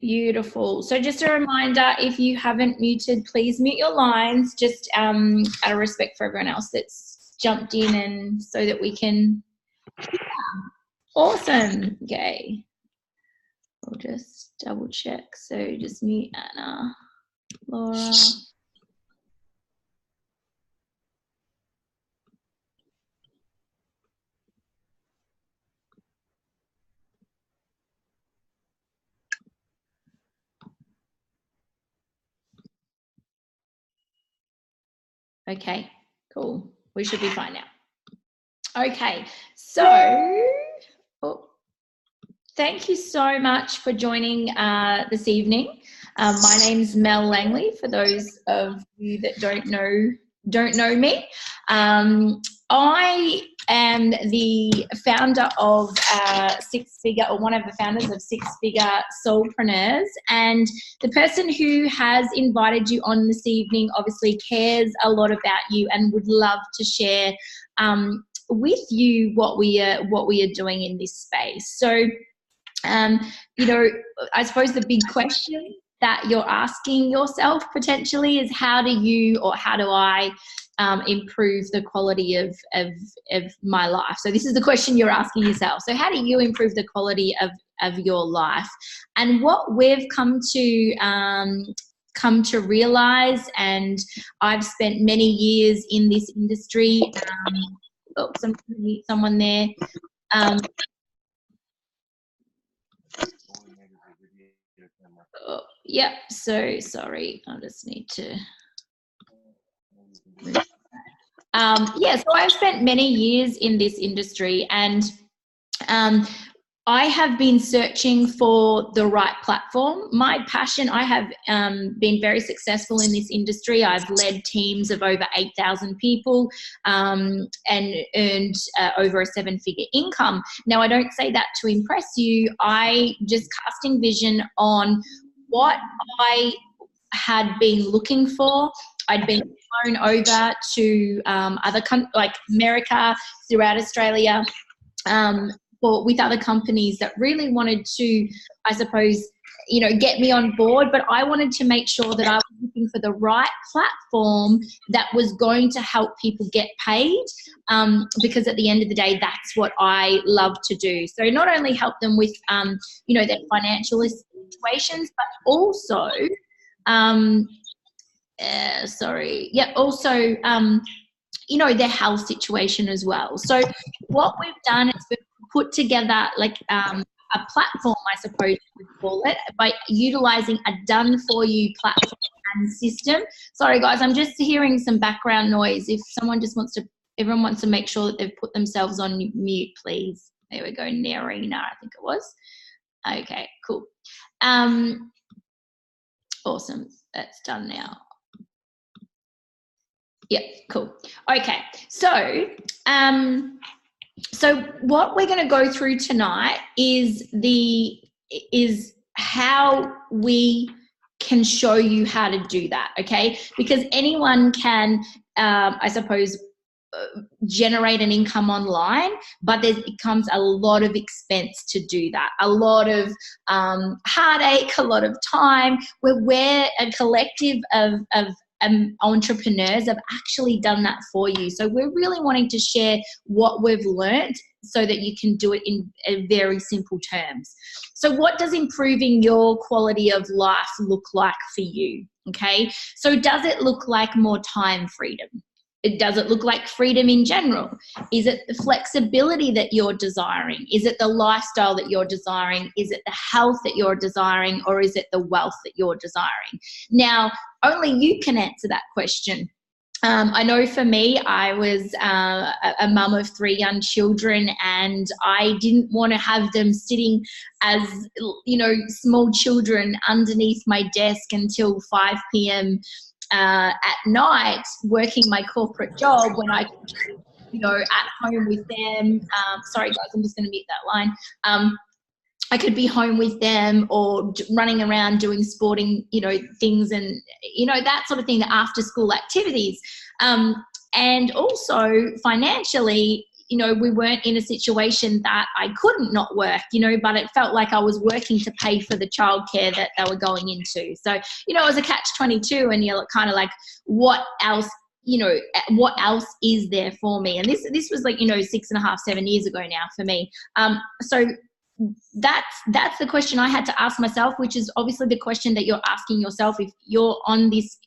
Beautiful. So just a reminder, if you haven't muted, please mute your lines, just out of respect for everyone else that's jumped in and so that we can, awesome. Okay. We'll just double check. So just mute Anna, Laura. Okay, cool. We should be fine now. Okay, so thank you so much for joining this evening. My name's Mel Langley, for those of you that don't know me. I am the founder of one of the founders of Six Figure Soulpreneurs, and the person who has invited you on this evening obviously cares a lot about you and would love to share with you what we are doing in this space. So, you know, I suppose the big question that you're asking yourself potentially is, how do I improve the quality of my life? So this is the question you're asking yourself. So how do you improve the quality of your life? And what we've come to realize, and I've spent many years in this industry. Someone there. Yep, so sorry, I just need to so I've spent many years in this industry, and I have been searching for the right platform. My passion, I have been very successful in this industry. I've led teams of over 8,000 people and earned over a 7-figure income. Now, I don't say that to impress you. I just casting vision on what I had been looking for. I'd been flown over to other countries like America, throughout Australia, with other companies that really wanted to, I suppose, get me on board. But I wanted to make sure that I was looking for the right platform that was going to help people get paid, because at the end of the day, that's what I love to do. So not only help them with, their financial situations, but also, their health situation as well. So what we've done is we've put together like a platform, I suppose you would call it, by utilizing a done-for-you platform and system. Sorry, guys, I'm just hearing some background noise. If someone everyone wants to make sure that they've put themselves on mute, please. There we go, Narina, I think it was. Okay, cool. Awesome, that's done now. Yeah, cool. Okay, so what we're going to go through tonight is how we can show you how to do that, okay? Because anyone can, I suppose, generate an income online, but it comes a lot of expense to do that, a lot of heartache, a lot of time. We're a collective of entrepreneurs have actually done that for you. So we're really wanting to share what we've learned so that you can do it in very simple terms. So what does improving your quality of life look like for you? Okay, so does it look like more time freedom? Does it look like freedom in general? Is it the flexibility that you're desiring? Is it the lifestyle that you're desiring? Is it the health that you're desiring? Or is it the wealth that you're desiring? Now, only you can answer that question. I know for me, I was a mum of 3 young children, and I didn't want to have them sitting as, small children underneath my desk until 5 p.m. At night, working my corporate job when I could, at home with them. Sorry, guys, I'm just going to mute that line. I could be home with them or running around doing sporting, things and, that sort of thing, the after school activities. And also financially, you know, we weren't in a situation that I couldn't not work, you know, but it felt like I was working to pay for the childcare that they were going into. So, you know, it was a catch-22, and you're kind of like, what else, you know, what else is there for me? And this was like, you know, 6.5, 7 years ago now for me. So that's the question I had to ask myself, which is obviously the question that you're asking yourself if you're on this,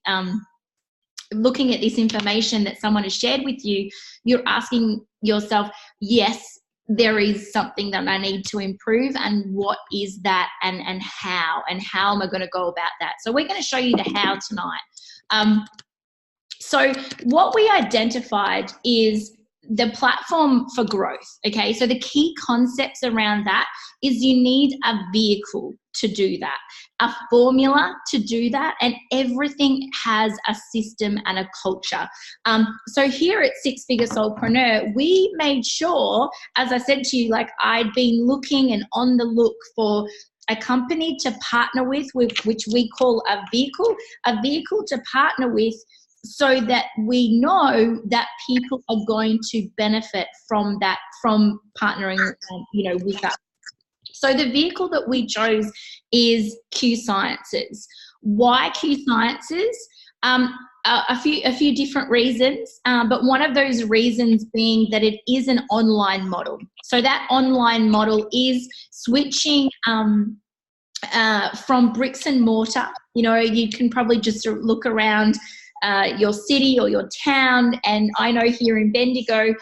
looking at this information that someone has shared with you. You're asking yourself, yes, there is something that I need to improve, and what is that, and how am I going to go about that? So we're going to show you the how tonight. So what we identified is the platform for growth, okay? So the key concepts around that is you need a vehicle to do that, a formula to do that, and everything has a system and a culture. So here at Six Figure Soulpreneur, we made sure, as I said to you, like I'd been looking and on the look for a company to partner with which we call a vehicle to partner with, so that we know that people are going to benefit from that, from partnering, you know, with us. So the vehicle that we chose is Q Sciences. Why Q Sciences? A few different reasons, but one of those reasons being that it is an online model. So that online model is switching from bricks and mortar. You know, you can probably just look around your city or your town, and I know here in Bendigo,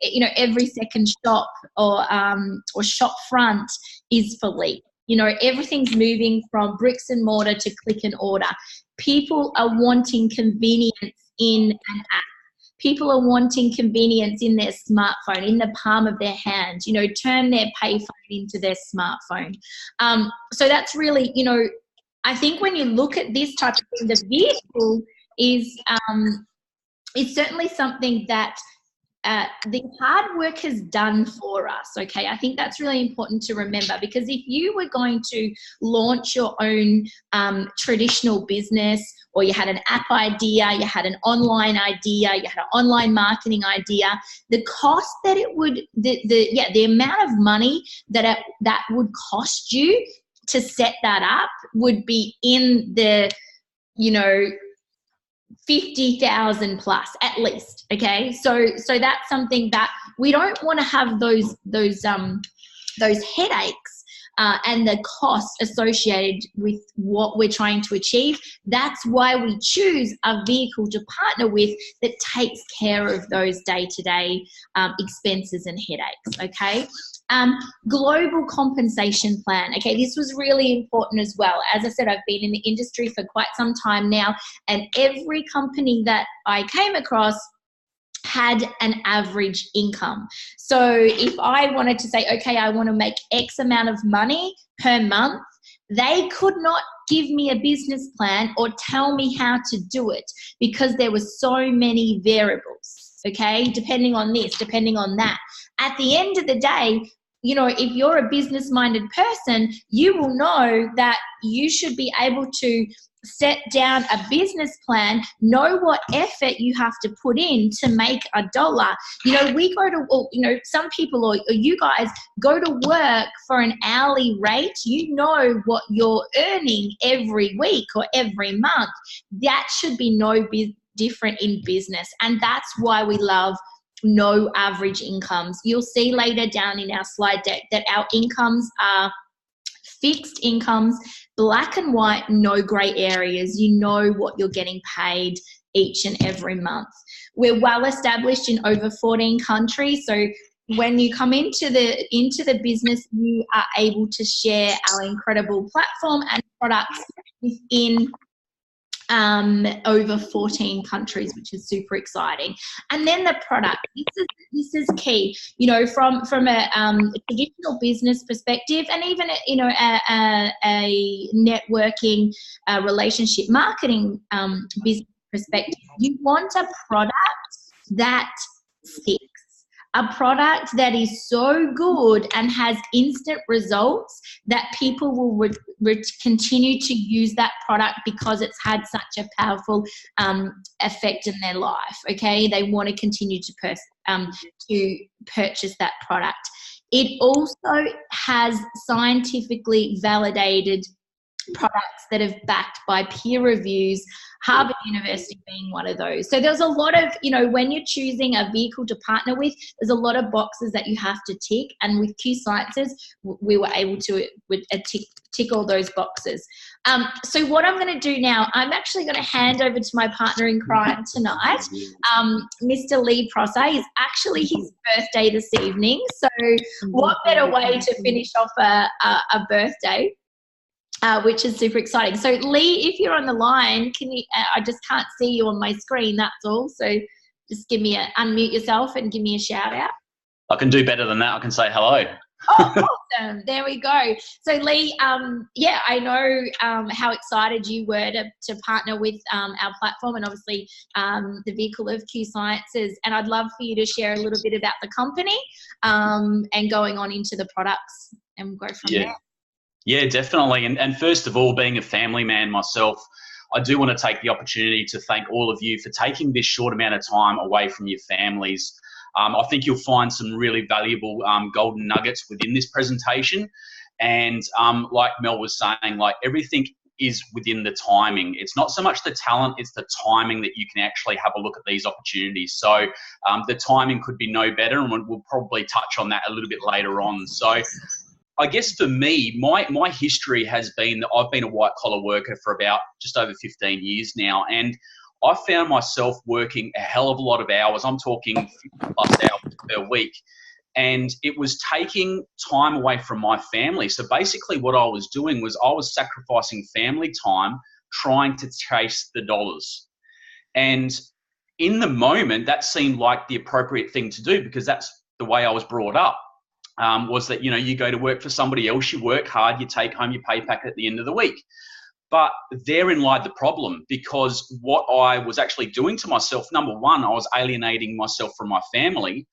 you know, every second shop or shop front is for lead. You know, everything's moving from bricks and mortar to click and order. People are wanting convenience in an app. People are wanting convenience in their smartphone, in the palm of their hand, you know, turn their payphone into their smartphone. So that's really, you know, I think when you look at this type of thing, the vehicle is it's certainly something that the hard work has done for us, okay? I think that's really important to remember, because if you were going to launch your own traditional business, or you had an app idea, you had an online idea, you had an online marketing idea, the cost that it would, the amount of money that would cost you to set that up would be in the, you know, 50,000 plus at least, okay? So that's something that we don't want to have those headaches and the costs associated with what we're trying to achieve. That's why we choose a vehicle to partner with that takes care of those day-to-day expenses and headaches, okay? Global compensation plan. Okay, this was really important as well. As I said, I've been in the industry for quite some time now, and every company that I came across had an average income. So if I wanted to say, okay, I want to make X amount of money per month, they could not give me a business plan or tell me how to do it, because there were so many variables, okay, depending on this, depending on that. At the end of the day, you know, if you're a business-minded person, you will know that you should be able to set down a business plan, know what effort you have to put in to make $1. You know, we go to, or, you know, some people or you guys go to work for an hourly rate. You know what you're earning every week or every month. That should be no different in business. And that's why we love no average incomes. You'll see later down in our slide deck that our incomes are fixed incomes, black and white, no grey areas. You know what you're getting paid each and every month. We're well established in over 14 countries. So when you come into the business, you are able to share our incredible platform and products within over 14 countries, which is super exciting. And then the product, this is key, you know, from a traditional business perspective, and even, you know, a networking, relationship marketing business perspective. You want a product that sticks. a product that is so good and has instant results that people will continue to use that product because it's had such a powerful effect in their life. Okay, they want to continue to purchase that product. It also has scientifically validated products that have backed by peer reviews, Harvard University being one of those. So there's a lot of, when you're choosing a vehicle to partner with, there's a lot of boxes that you have to tick. And with Q Sciences, we were able to tick all those boxes. So what I'm going to do now, I'm actually going to hand over to my partner in crime tonight, Mr. Lee Prosser. It's actually his birthday this evening. So what better way to finish off a birthday? Which is super exciting. So Lee, if you're on the line, can you, I just can't see you on my screen, that's all. So just unmute yourself and give me a shout out. I can do better than that. I can say hello. Oh, awesome. There we go. So Lee, I know how excited you were to partner with our platform and obviously the vehicle of Q Sciences. And I'd love for you to share a little bit about the company and going on into the products, and we'll go from there. Yeah, definitely. And first of all, being a family man myself, I do want to take the opportunity to thank all of you for taking this short amount of time away from your families. I think you'll find some really valuable golden nuggets within this presentation. And like Mel was saying, like everything is within the timing. It's not so much the talent, it's the timing that you can actually have a look at these opportunities. So the timing could be no better, and we'll probably touch on that a little bit later on. So I guess for me, my history has been that I've been a white-collar worker for about just over 15 years now, and I found myself working a hell of a lot of hours. I'm talking 50+ hours per week, and it was taking time away from my family. So basically what I was doing was I was sacrificing family time trying to chase the dollars. And in the moment, that seemed like the appropriate thing to do because that's the way I was brought up. Was that, you go to work for somebody else, you work hard, you take home your pay packet at the end of the week. But therein lied the problem, because what I was actually doing to myself, number one, I was alienating myself from my family.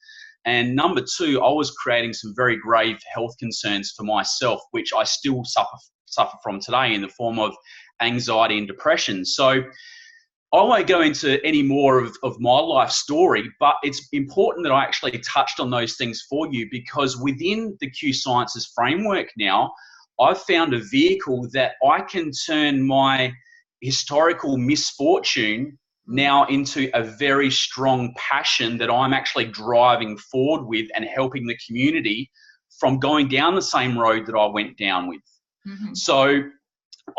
And number two, I was creating some very grave health concerns for myself, which I still suffer from today in the form of anxiety and depression. So I won't go into any more of my life story, but it's important that I actually touched on those things for you, because within the Q Sciences framework now, I've found a vehicle that I can turn my historical misfortune now into a very strong passion that I'm actually driving forward with and helping the community from going down the same road that I went down with. Mm-hmm. So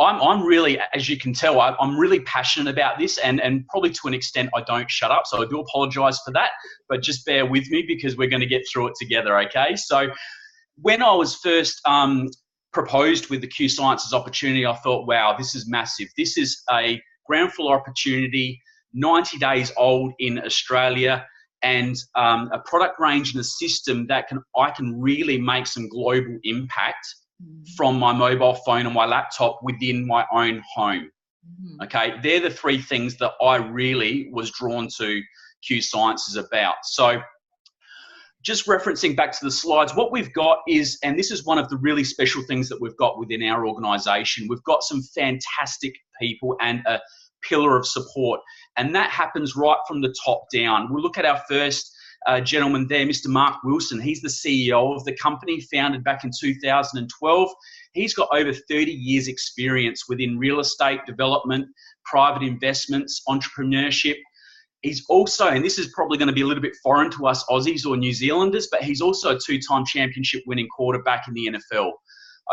I'm really, as you can tell, I'm really passionate about this, and probably to an extent I don't shut up. So I do apologize for that, but just bear with me because we're going to get through it together, okay? So when I was first proposed with the Q Sciences opportunity, I thought, wow, this is massive. This is a ground floor opportunity, 90 days old in Australia, and a product range and a system that I can really make some global impact from my mobile phone and my laptop within my own home. Okay, they're the three things that I really was drawn to Q Sciences about. So just referencing back to the slides, what we've got is, and this is one of the really special things that we've got within our organisation, we've got some fantastic people and a pillar of support, and that happens right from the top down. We'll look at our first gentleman there, Mr. Mark Wilson. He's the CEO of the company, founded back in 2012. He's got over 30 years experience within real estate development, private investments, entrepreneurship. He's also, and this is probably going to be a little bit foreign to us Aussies or New Zealanders, but he's also a two-time championship winning quarterback in the NFL.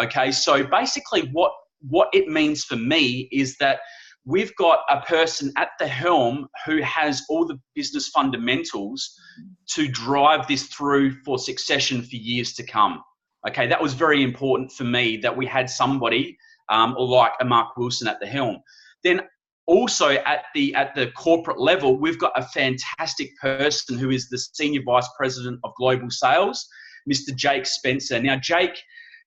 Okay, so basically what it means for me is that we've got a person at the helm who has all the business fundamentals to drive this through for succession for years to come. Okay, that was very important for me, that we had somebody like a Mark Wilson at the helm. Then also at the corporate level, we've got a fantastic person who is the Senior Vice President of Global Sales, Mr. Jake Spencer. Now, Jake,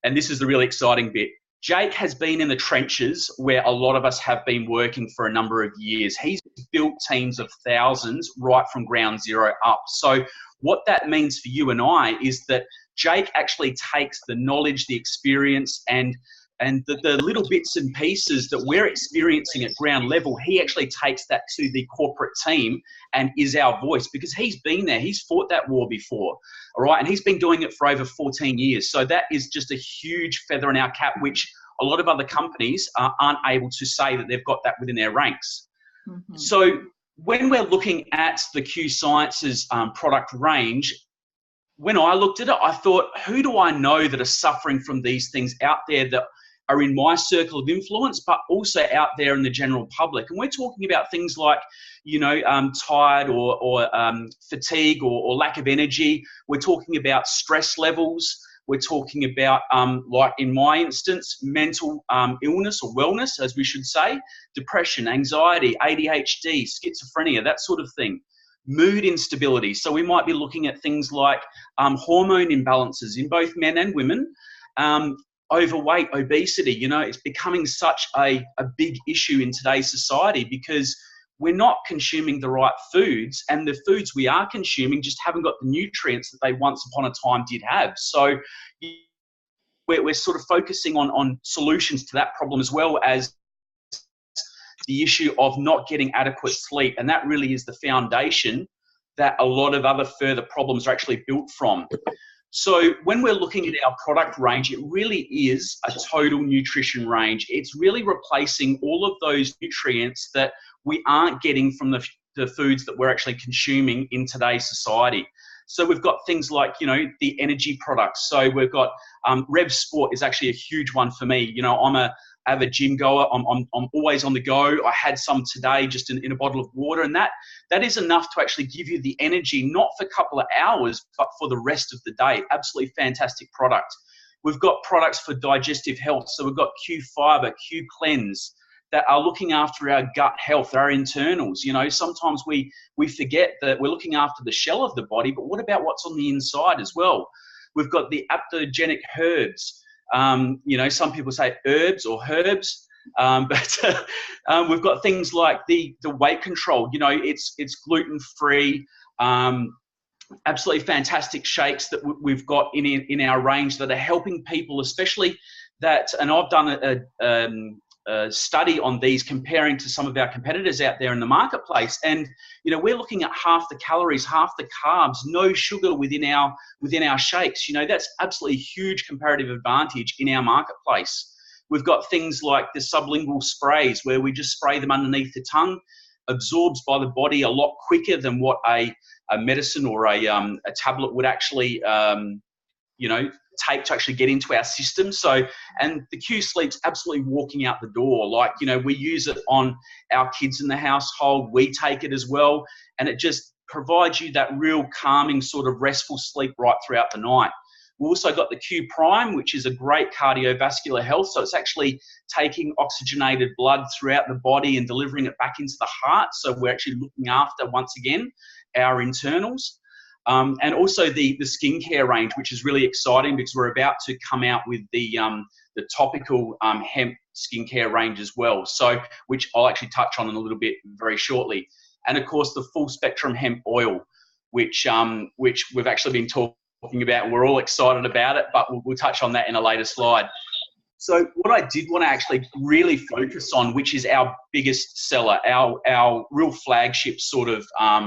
and this is the really exciting bit, Jake has been in the trenches where a lot of us have been working for a number of years. He's built teams of thousands right from ground zero up. So what that means for you and I is that Jake actually takes the knowledge, the experience, and the little bits and pieces that we're experiencing at ground level, he actually takes that to the corporate team and is our voice, because he's been there. He's fought that war before, all right? And he's been doing it for over 14 years. So that is just a huge feather in our cap, which a lot of other companies aren't able to say that they've got that within their ranks. Mm-hmm. So when we're looking at the Q Sciences product range, when I looked at it, I thought, who do I know that are suffering from these things out there that are in my circle of influence, but also out there in the general public? And we're talking about things like, tired or fatigue or lack of energy. We're talking about stress levels. We're talking about, like in my instance, mental illness or wellness, as we should say, depression, anxiety, ADHD, schizophrenia, that sort of thing. Mood instability. So we might be looking at things like hormone imbalances in both men and women, overweight, obesity. It's becoming such a big issue in today's society because we're not consuming the right foods, and the foods we are consuming just haven't got the nutrients that they once upon a time did have. So we're sort of focusing on solutions to that problem, as well as the issue of not getting adequate sleep. And that really is the foundation that a lot of other further problems are actually built from. So when we're looking at our product range, it really is a total nutrition range. It's really replacing all of those nutrients that we aren't getting from the foods that we're actually consuming in today's society. So we've got things like, the energy products. So we've got Rev Sport is actually a huge one for me. I'm a avid gym goer. I'm always on the go. I had some today just in a bottle of water, and that is enough to actually give you the energy, not for a couple of hours, but for the rest of the day. Absolutely fantastic product. We've got products for digestive health. So we've got Q Fiber, Q Cleanse, that are looking after our gut health, our internals. Sometimes we forget that we're looking after the shell of the body, but what about what's on the inside as well? We've got the adaptogenic herbs. Some people say herbs or herbs, but we've got things like the weight control. It's gluten-free, absolutely fantastic shakes that we've got in our range that are helping people, especially that. And I've done a study on these, comparing to some of our competitors out there in the marketplace, and we're looking at half the calories, half the carbs, no sugar within our shakes. That's absolutely huge comparative advantage in our marketplace. We've got things like the sublingual sprays, where we just spray them underneath the tongue, absorbs by the body a lot quicker than what a medicine or a tablet would actually take to actually get into our system. So, and the Q Sleep's absolutely walking out the door. Like, we use it on our kids in the household. We take it as well. And it just provides you that real calming sort of restful sleep right throughout the night. We've also got the Q Prime, which is a great cardiovascular health. So it's actually taking oxygenated blood throughout the body and delivering it back into the heart. So we're actually looking after, once again, our internals. And also the skincare range, which is really exciting because we're about to come out with the topical hemp skincare range as well. So, which I'll actually touch on in a little bit very shortly. And of course, the full spectrum hemp oil, which we've actually been talking about. We're all excited about it, but we'll touch on that in a later slide. So what I did want to actually really focus on, which is our biggest seller, our real flagship sort of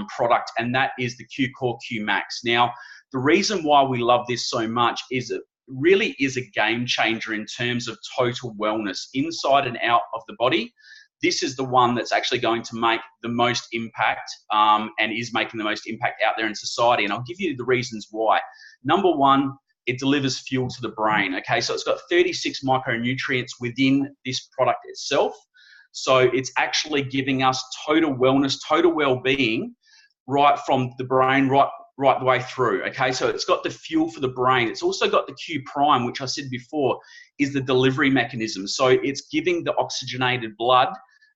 product, and that is the Q Core Q Max. Now, the reason why we love this so much is it really is a game changer in terms of total wellness inside and out of the body. This is the one that's actually going to make the most impact and is making the most impact out there in society. And I'll give you the reasons why. Number one, it delivers fuel to the brain. Okay, so it's got 36 micronutrients within this product itself. So it's actually giving us total wellness, total well-being, right from the brain, right the way through. Okay, so it's got the fuel for the brain. It's also got the Q Prime, which I said before is the delivery mechanism. So it's giving the oxygenated blood,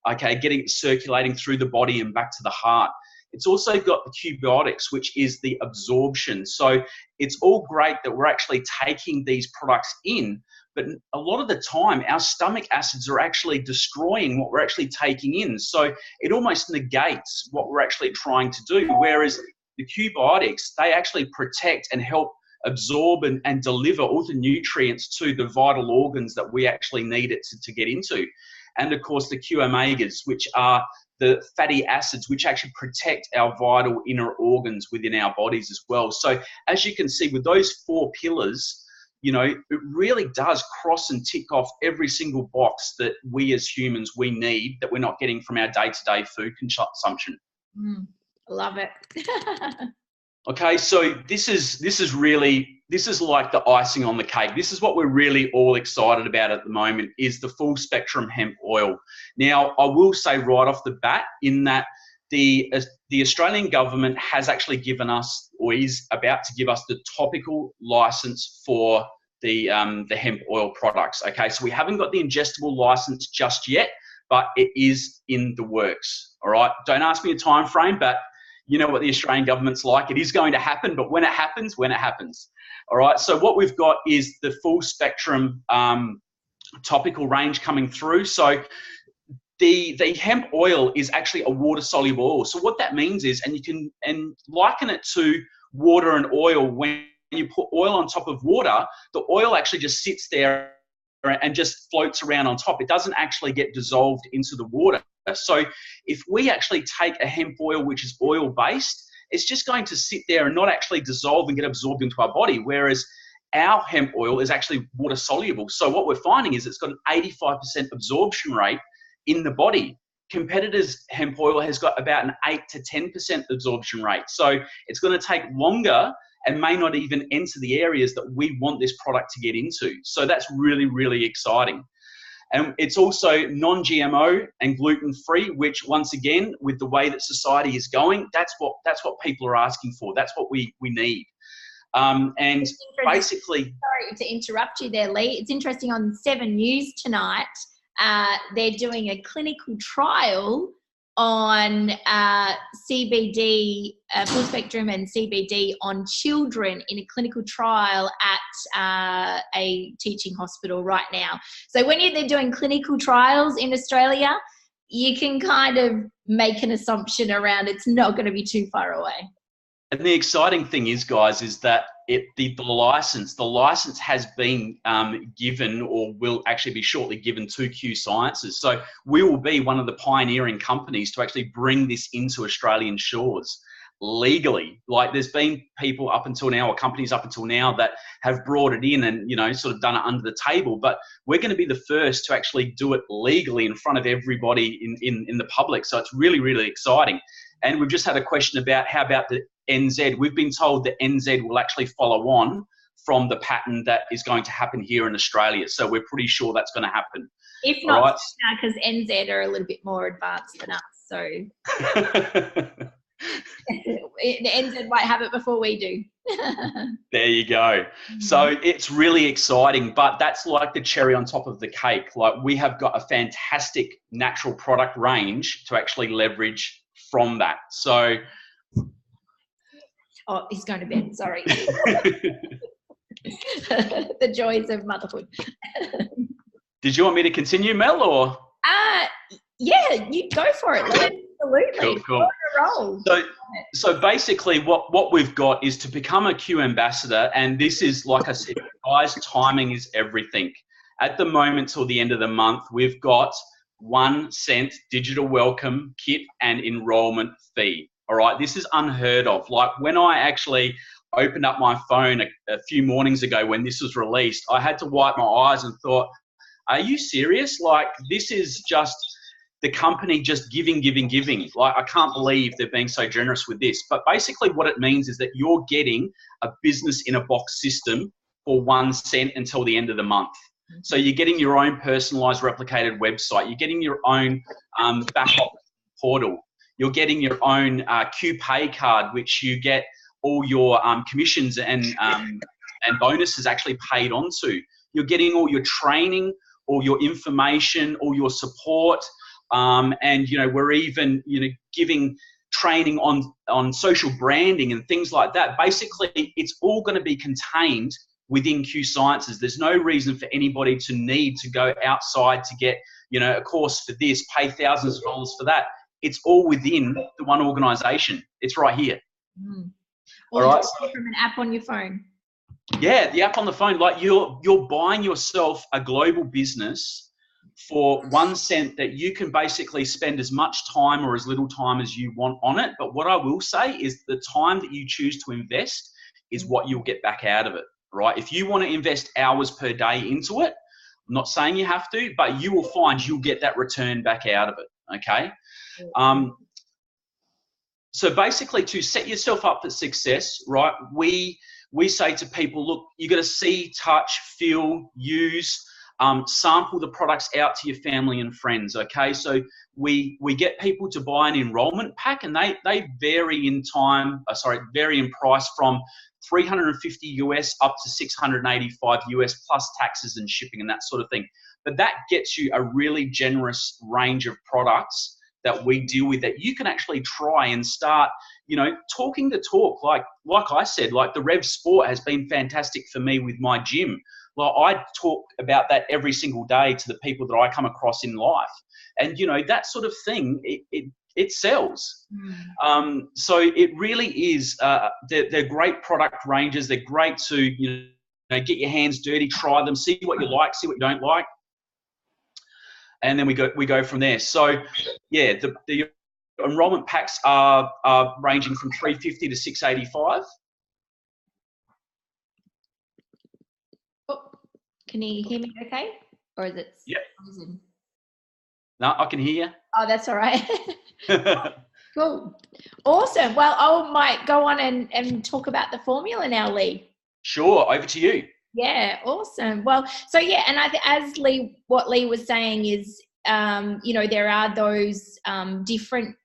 okay, getting it circulating through the body and back to the heart. It's also got the Q-biotics, which is the absorption. So it's all great that we're actually taking these products in, but a lot of the time our stomach acids are actually destroying what we're actually taking in. So it almost negates what we're actually trying to do. Whereas the Q Biotics, they actually protect and help absorb and deliver all the nutrients to the vital organs that we actually need it to get into. And of course, the Q Omegas, which are the fatty acids, which actually protect our vital inner organs within our bodies as well. So as you can see, with those 4 pillars, you know, it really does cross and tick off every single box that we as humans, we need, that we're not getting from our day-to-day food consumption. I love it. Okay, so this is like the icing on the cake. This is what we're really all excited about at the moment, is the full spectrum hemp oil. Now, I will say right off the bat in that the Australian government has actually given us, or is about to give us, the topical license for the hemp oil products. Okay, so we haven't got the ingestible license just yet, but it is in the works. All right, don't ask me a time frame, but you know what the Australian government's like. It is going to happen, but when it happens, when it happens. All right, so what we've got is the full spectrum topical range coming through. So the hemp oil is actually a water soluble oil. So what that means is, and you can liken it to water and oil. When you put oil on top of water, the oil actually just sits there and just floats around on top. It doesn't actually get dissolved into the water. So if we actually take a hemp oil, which is oil based, it's just going to sit there and not actually dissolve and get absorbed into our body. Whereas our hemp oil is actually water soluble. So what we're finding is it's got an 85% absorption rate in the body. Competitors' hemp oil has got about an 8 to 10% absorption rate. So it's going to take longer and may not even enter the areas that we want this product to get into. So that's really, really exciting. And it's also non-GMO and gluten-free, which once again, with the way that society is going, that's what people are asking for. That's what we need. And basically... Sorry to interrupt you there, Lee. It's interesting, on 7 News tonight, they're doing a clinical trial on CBD, full spectrum and CBD on children in a clinical trial at a teaching hospital right now. So when they're doing clinical trials in Australia, you can kind of make an assumption around it's not going to be too far away. And the exciting thing is, guys, is that the license has been given, or will actually be shortly given, to Q Sciences. So we will be one of the pioneering companies to actually bring this into Australian shores legally. Like, there's been people up until now, or companies up until now, that have brought it in and, you know, sort of done it under the table. But we're going to be the first to actually do it legally in front of everybody in the public. So it's really, really exciting. And we've just had a question about, how about the NZ? We've been told that NZ will actually follow on from the pattern that is going to happen here in Australia. So we're pretty sure that's going to happen. If not, because NZ are a little bit more advanced than us. So the NZ might have it before we do. There you go. So it's really exciting, but that's like the cherry on top of the cake. Like, we have got a fantastic natural product range to actually leverage from that. So, oh, he's going to bed. Sorry. The joys of motherhood. Did you want me to continue, Mel, or? Yeah, you go for it. Absolutely. Cool. Roll. So basically what we've got is to become a Q ambassador. And this is, like I said, guys, timing is everything. At the moment, till the end of the month, we've got 1 cent digital welcome kit and enrollment fee. All right, this is unheard of. Like, when I actually opened up my phone a few mornings ago when this was released, I had to wipe my eyes and thought, are you serious? Like, this is just the company just giving. Like, I can't believe they're being so generous with this. But basically what it means is that you're getting a business in a box system for 1 cent until the end of the month. So you're getting your own personalized replicated website. You're getting your own back office portal. You're getting your own QPay card, which you get all your commissions and bonuses actually paid onto. You're getting all your training, all your information, all your support. And, you know, we're even, you know, giving training on social branding and things like that. Basically, it's all going to be contained within Q Sciences. There's no reason for anybody to need to go outside to get, you know, a course for this, pay thousands of dollars for that. It's all within the one organization. It's right here. Mm. All Or right. from an app on your phone. Yeah, the app on the phone. Like you're buying yourself a global business for 1 cent that you can basically spend as much time or as little time as you want on it. But what I will say is the time that you choose to invest is what you'll get back out of it, right? If you want to invest hours per day into it, I'm not saying you have to, but you will find you'll get that return back out of it, okay? So basically, to set yourself up for success, right, we say to people, look, you got to see, touch, feel, use, sample the products out to your family and friends, okay? So we get people to buy an enrollment pack, and they vary in vary in price from 350 US up to 685 US plus taxes and shipping and that sort of thing. But that gets you a really generous range of products that we deal with that you can actually try and start, talking the talk. Like I said, like the Rev Sport has been fantastic for me with my gym. Like I talk about that every single day to the people that I come across in life. And, that sort of thing, it sells. So it really is, they're great product ranges. They're great to, get your hands dirty, try them, see what you like, see what you don't like. And then we go from there. So yeah, the enrollment packs are ranging from 350 to 685. Oh, can you hear me okay? Or is it? Yep. No, I can hear you. Oh, that's all right. Cool. Awesome. Well, I might go on and talk about the formula now, Lee. Sure. Over to you. Yeah, awesome. Well, so yeah, and as what Lee was saying is, there are those different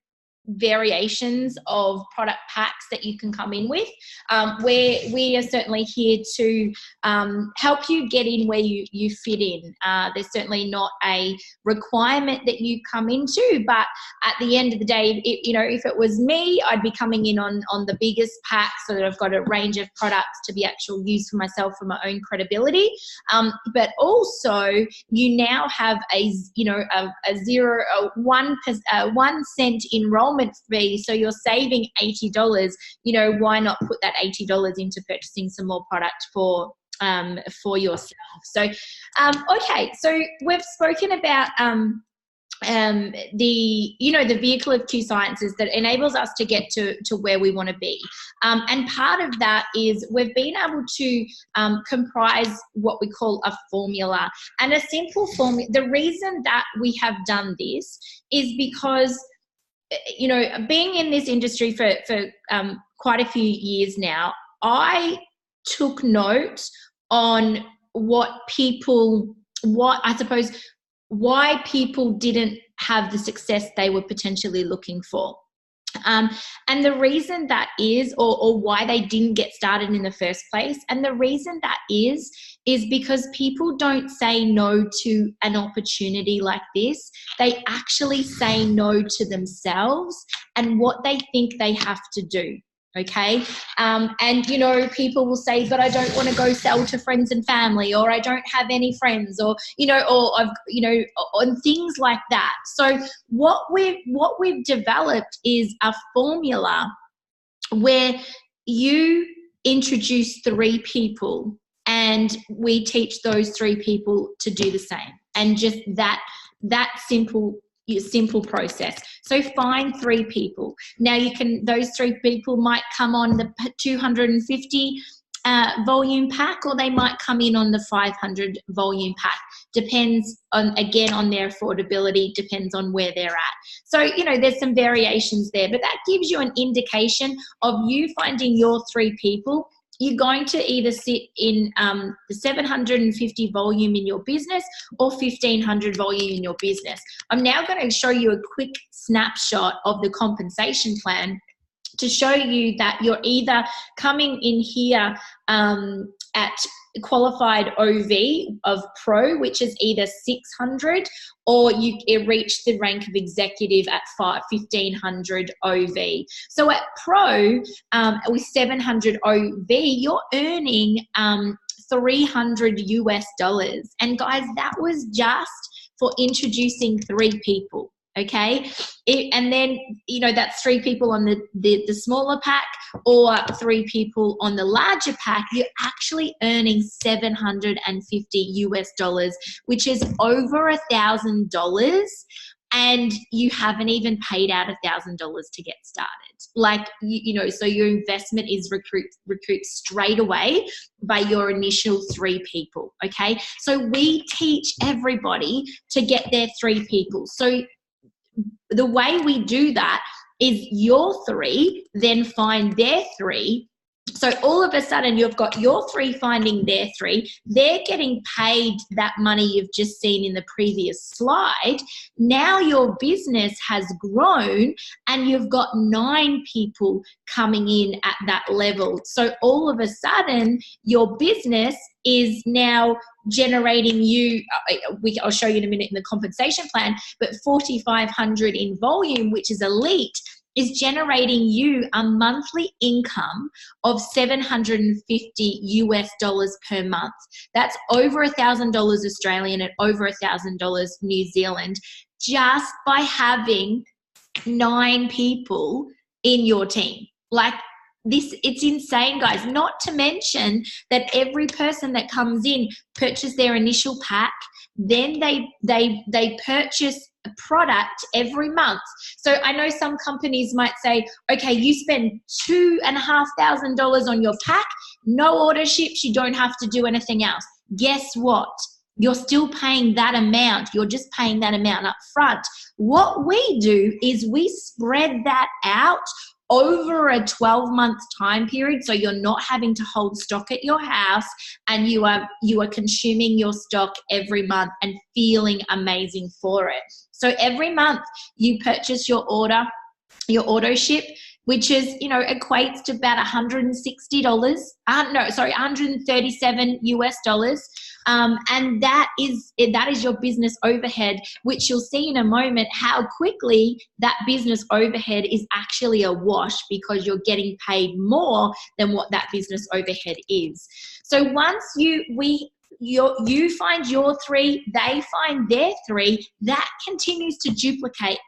variations of product packs that you can come in with. We are certainly here to help you get in where you fit in. There's certainly not a requirement that you come into, but at the end of the day, if it was me, I'd be coming in on the biggest pack so that I've got a range of products to be actual use for myself for my own credibility. But also you now have a 1 cent enrollment fee, so you're saving $80. Why not put that $80 into purchasing some more product for yourself? So okay, so we've spoken about the vehicle of two sciences that enables us to get to where we want to be, and part of that is we've been able to comprise what we call a formula, and a simple formula. The reason that we have done this is because being in this industry for quite a few years now, I took note on why people didn't have the success they were potentially looking for. And the reason that is, or why they didn't get started in the first place, and the reason that is because people don't say no to an opportunity like this. They actually say no to themselves and what they think they have to do. Okay. And people will say, but I don't want to go sell to friends and family, or I don't have any friends, or I've, and things like that. So what we've developed is a formula where you introduce 3 people and we teach those 3 people to do the same, and just that simple process. So find 3 people. Now those 3 people might come on the 250 volume pack, or they might come in on the 500 volume pack. Depends on their affordability, depends on where they're at. So, there's some variations there, but that gives you an indication of you finding your 3 people. You're going to either sit in the 750 volume in your business or 1500 volume in your business. I'm now going to show you a quick snapshot of the compensation plan to show you that you're either coming in here at qualified OV of Pro, which is either 600, or you reach the rank of executive at 1500 OV. So at Pro, with 700 OV, you're earning $300 US. And guys, that was just for introducing 3 people. Okay. And then, you know, that's 3 people on the smaller pack or 3 people on the larger pack. You're actually earning $750 US, which is over $1,000. And you haven't even paid out $1,000 to get started. Like, you know, so your investment is recruit straight away by your initial 3 people. Okay. So we teach everybody to get their 3 people. So the way we do that is your 3 then find their 3. So all of a sudden you've got your 3 finding their 3. They're getting paid that money you've just seen in the previous slide. Now your business has grown and you've got 9 people coming in at that level. So all of a sudden your business is now generating you, I'll show you in a minute in the compensation plan, but 4,500 in volume, which is elite, is generating you a monthly income of $750 US per month. That's over $1,000 Australian and over $1,000 New Zealand, just by having 9 people in your team. Like, this, it's insane, guys. Not to mention that every person that comes in purchases their initial pack, then they purchase a product every month. So I know some companies might say, okay, you spend $2,500 on your pack, no order ships, you don't have to do anything else. Guess what? You're still paying that amount. You're just paying that amount up front. What we do is we spread that out over a 12-month time period, so you're not having to hold stock at your house, and you are consuming your stock every month and feeling amazing for it. So every month you purchase your auto ship, which is, you know, equates to about $160. $137 US. And that is your business overhead, which you'll see in a moment how quickly that business overhead is actually a wash, because you're getting paid more than what that business overhead is. So once you find your 3, they find their 3, that continues to duplicate.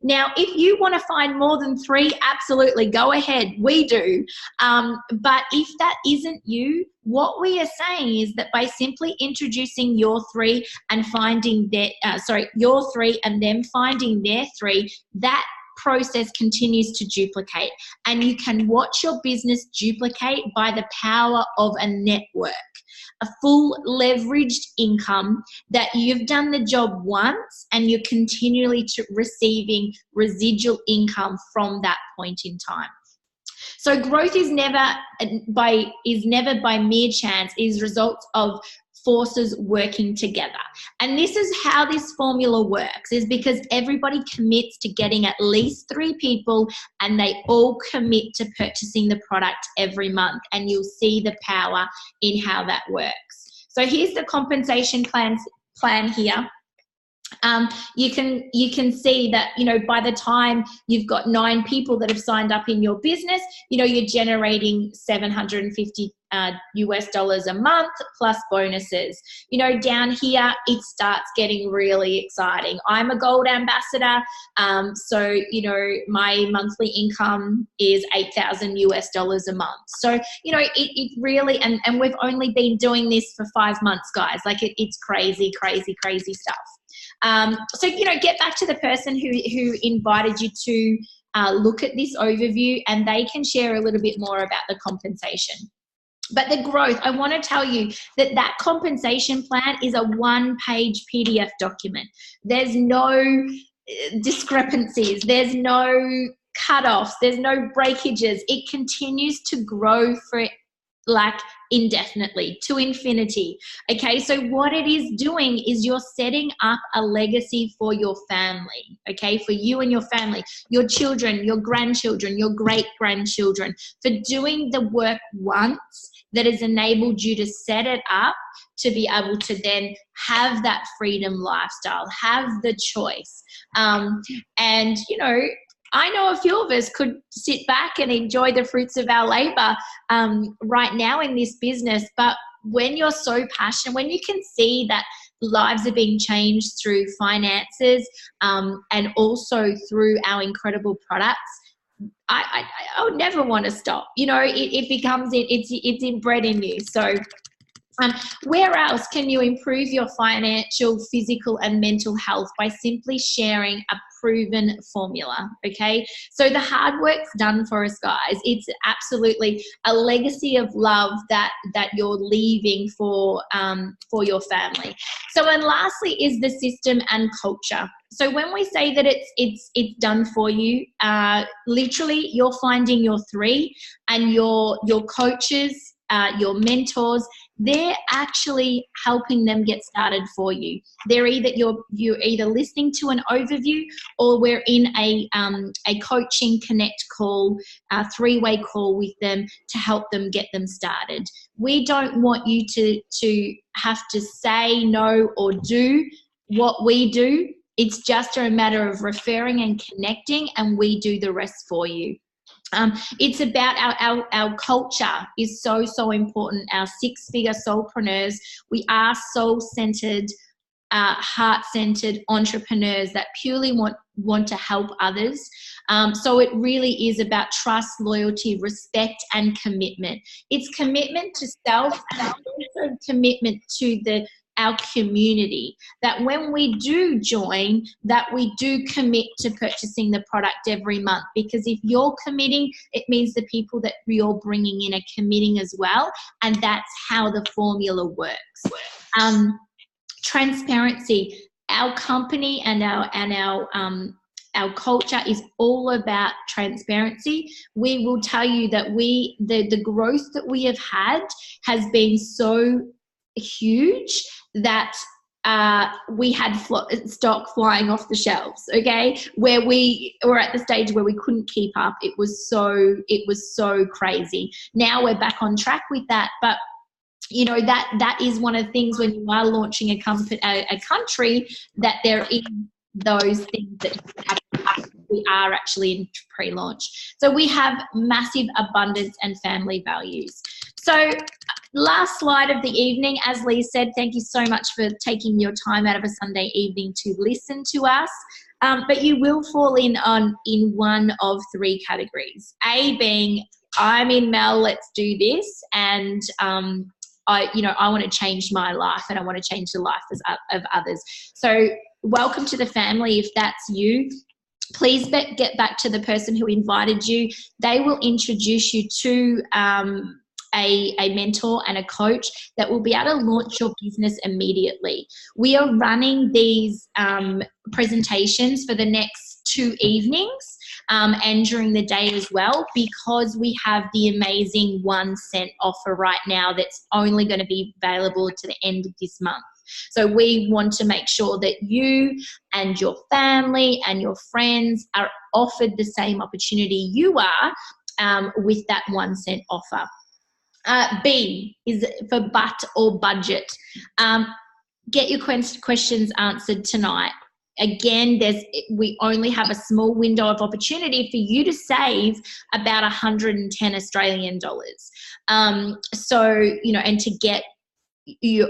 Now, if you want to find more than 3, absolutely, go ahead. We do. But if that isn't you, what we are saying is that by simply introducing your 3 and finding your 3 and them finding their 3, that process continues to duplicate. And you can watch your business duplicate by the power of a network. A full leveraged income that you've done the job once and you're continually receiving residual income from that point in time. So growth is never by mere chance, is results of forces working together. And this is how this formula works, is because everybody commits to getting at least 3 people and they all commit to purchasing the product every month, and you'll see the power in how that works. So here's the compensation plan here. You can see that, you know, by the time you've got 9 people that have signed up in your business, you know, you're generating $750 US a month plus bonuses. You know, down here it starts getting really exciting. I'm a gold ambassador, so you know, my monthly income is $8,000 US a month. So you know, it really, and we've only been doing this for 5 months, guys. Like it's crazy stuff. So, you know, get back to the person who invited you to look at this overview, and they can share a little bit more about the compensation. But the growth, I want to tell you that compensation plan is a 1-page PDF document. There's no discrepancies. There's no cutoffs. There's no breakages. It continues to grow for like indefinitely, to infinity. Okay, so what it is doing is you're setting up a legacy for your family, okay, for you and your family, your children, your grandchildren, your great-grandchildren, for doing the work once that has enabled you to set it up to be able to then have that freedom lifestyle, have the choice. And, you know, I know a few of us could sit back and enjoy the fruits of our labor right now in this business, but when you're so passionate, when you can see that lives are being changed through finances, and also through our incredible products, I would never want to stop. You know, it becomes, it's inbred in you. So where else can you improve your financial, physical, and mental health? By simply sharing a proven formula. Okay, so the hard work's done for us, guys. It's absolutely a legacy of love that you're leaving for your family. So, and lastly is the system and culture. So when we say that it's done for you, literally you're finding your three, and your coaches, your mentors, they're actually helping them get started for you. They're you're either listening to an overview, or we're in a coaching connect call, a three-way call with them to help them get them started. We don't want you to have to say no or do what we do. It's just a matter of referring and connecting, and we do the rest for you. It's about our culture is so important. Our six-figure soulpreneurs, we are soul-centered, heart-centered entrepreneurs that purely want to help others. So it really is about trust, loyalty, respect, and commitment. It's commitment to self, and also commitment to our community, that when we do join, that we do commit to purchasing the product every month. Because if you're committing, it means the people that you're bringing in are committing as well, and that's how the formula works. Transparency. Our company and our culture is all about transparency. We will tell you that the growth that we have had has been so huge that we had stock flying off the shelves, okay, where we were at the stage where we couldn't keep up. It was so crazy. Now we're back on track with that, but you know, that is one of the things when you are launching a country, that there is those things that you have to, we are actually in pre-launch. So we have massive abundance and family values. So last slide of the evening, as Lee said, thank you so much for taking your time out of a Sunday evening to listen to us. But you will fall in one of three categories. A being, I'm in Mel, let's do this, and I want to change my life, and I want to change the life of others. So welcome to the family if that's you. Please get back to the person who invited you. They will introduce you to a mentor and a coach that will be able to launch your business immediately. We are running these presentations for the next 2 evenings and during the day as well, because we have the amazing 1 cent offer right now that's only going to be available to the end of this month. So we want to make sure that you and your family and your friends are offered the same opportunity you are with that 1 cent offer. B is for but or budget. Get your questions answered tonight. Again, we only have a small window of opportunity for you to save about 110 Australian dollars. So, you know, and to get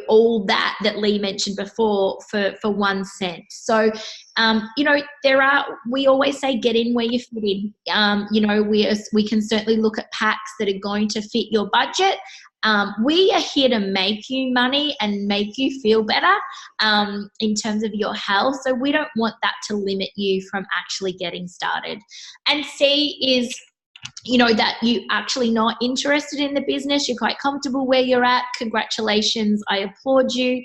all that Lee mentioned before for 1 cent. So, you know, we always say get in where you fit in. You know, we can certainly look at packs that are going to fit your budget. We are here to make you money and make you feel better in terms of your health. So we don't want that to limit you from actually getting started. And C is, you know, that you actually not interested in the business, you're quite comfortable where you're at. Congratulations, I applaud you.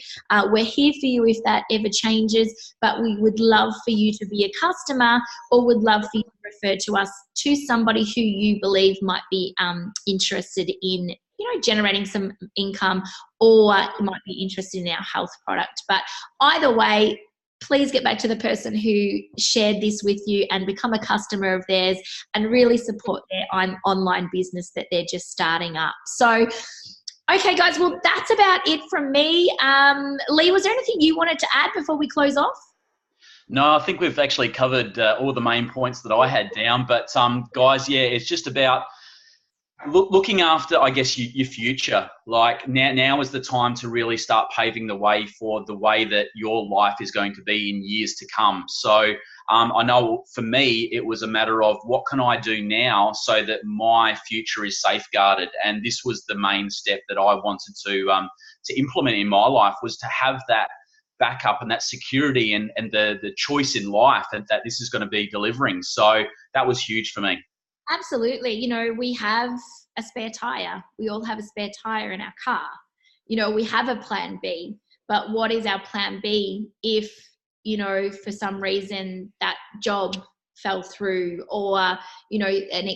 We're here for you if that ever changes, but we would love for you to be a customer, or would love for you to refer to us to somebody who you believe might be interested in, you know, generating some income, or might be interested in our health product. But either way, please get back to the person who shared this with you and become a customer of theirs and really support their online business that they're just starting up. So, okay, guys, well, that's about it from me. Lee, was there anything you wanted to add before we close off? No, I think we've actually covered all the main points that I had down. But, guys, yeah, it's just about Looking after, I guess, your future. Like now is the time to really start paving the way for the way that your life is going to be in years to come. So I know for me, it was a matter of what can I do now so that my future is safeguarded. And this was the main step that I wanted to implement in my life, was to have that backup and that security and the choice in life that this is going to be delivering. So that was huge for me. Absolutely. You know, we have a spare tire. We all have a spare tire in our car. You know, we have a plan B, but what is our plan B if, you know, for some reason that job fell through, or, you know, an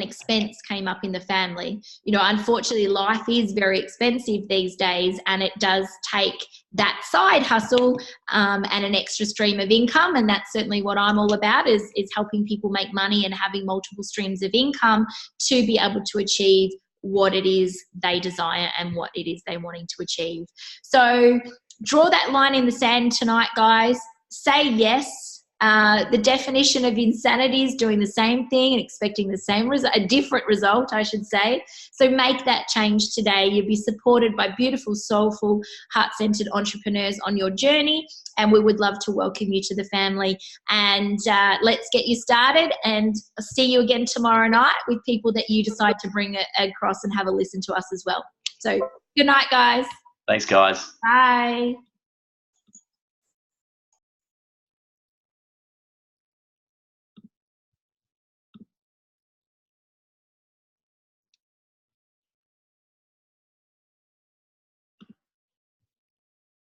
expense came up in the family? You know, unfortunately, life is very expensive these days, and it does take that side hustle and an extra stream of income. And that's certainly what I'm all about, is helping people make money and having multiple streams of income to be able to achieve what it is they desire and what it is they're wanting to achieve. So draw that line in the sand tonight, guys. Say yes. The definition of insanity is doing the same thing and expecting the same result, a different result, I should say. So make that change today. You'll be supported by beautiful, soulful, heart-centered entrepreneurs on your journey, and we would love to welcome you to the family. And let's get you started, and I'll see you again tomorrow night with people that you decide to bring across and have a listen to us as well. So good night, guys. Thanks, guys. Bye.